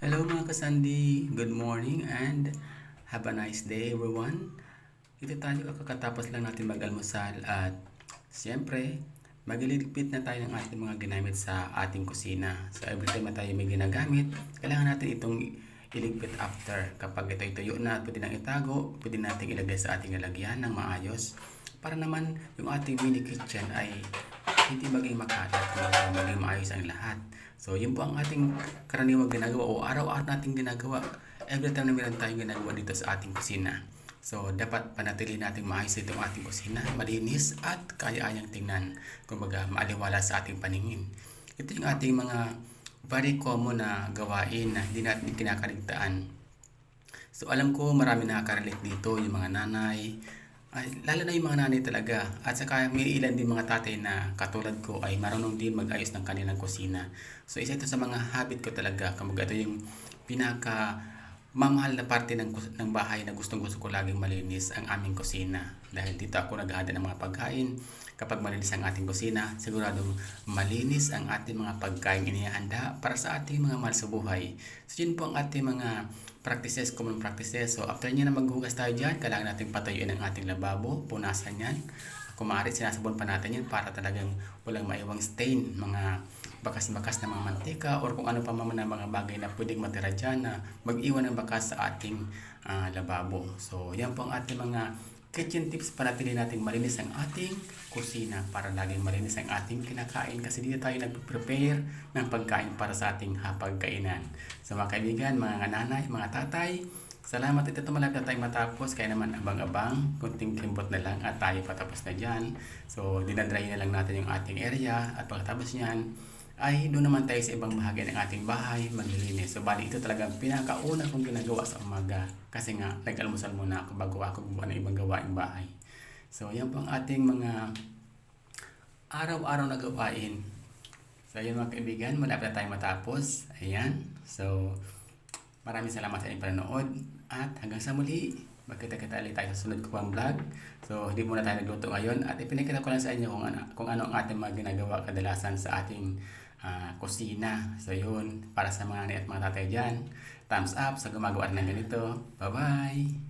Hello mga kasandi, good morning and have a nice day everyone. Ito tayo kakatapos lang natin mag-almusal at siyempre magliligpit na tayo ng ating mga ginamit sa ating kusina. So every time na tayo may ginagamit, kailangan natin itong iligpit after. Kapag ito tuyo na at pwede nang itago, pwede natin ilagay sa ating lalagyan ng maayos para naman yung ating mini kitchen ay hindi maging makalat, maging maayos ang lahat. So, yun po ang ating karaniwang ginagawa o araw-araw nating ginagawa. Every time na meron tayong ginagawa dito sa ating kusina. So, dapat panatili natin maayos itong ating kusina, malinis at kaya-ayang tingnan. Kumbaga, maaliwala sa ating paningin. Ito yung ating mga very common na gawain na hindi natin kinakaligtaan. So, alam ko marami nakaka-relate dito, yung mga nanay, lalo na yung mga nanay talaga. At saka may ilan din mga tatay na katulad ko ay marunong din mag-ayos ng kanilang kusina. So isa ito sa mga habit ko talaga. Kumbaga ito yung pinaka mamahal na parte ng bahay na gustong gusto ko laging malinis ang aming kusina. Dahil dito ako naghahanda ng mga pagkain. Kapag malinis ang ating kusina, siguradong malinis ang ating mga pagkain inihanda para sa ating mga mahal sa buhay. So yun po ang ating mga practices, common practices. So after nyo na maghugas tayo dyan, kailangan natin patuyuin ang ating lababo, punasan yan. Kung maaari, sinasabon pa natin yan para talagang walang maiwang stain, mga bakas-bakas na mga mantika or kung ano pa man na mga bagay na pwedeng matira dyan na mag-iwan ng bakas sa ating lababo. So yan po ang ating mga kitchen tips para pili natin malinis ang ating kusina para laging malinis ang ating kinakain kasi dito tayo nag-prepare ng pagkain para sa ating hapagkainan. So mga kaibigan, mga nanay, mga tatay, salamat at ito malapit na tayo matapos kaya naman abang-abang, kunting kimbot na lang at tayo patapos na dyan. So dinadry na lang natin yung ating area at pagkatapos nyan ay doon naman tayo sa ibang bahagi ng ating bahay maglilinis. So bali ito talaga pinakauna kong ginagawa sa umaga kasi nga nag-almusal muna ako bago ako gumawa ng ibang gawaing bahay. So yan po ang ating mga araw-araw na gawain. So yun mga kaibigan, malapit na tayo matapos. Ayan. So maraming salamat sa inyong panonood at hanggang sa muli. Magkita-kita ulit tayo sa sunod ko pang vlog. So hindi muna tayo nagluto ngayon at ipinakita ko lang sa inyo kung ano ang ating mga ginagawa kadalasan sa ating kusina. So yun, para sa mga nanay at mga tatay dyan, thumbs up sa gumagawa ng ganito. Bye-bye!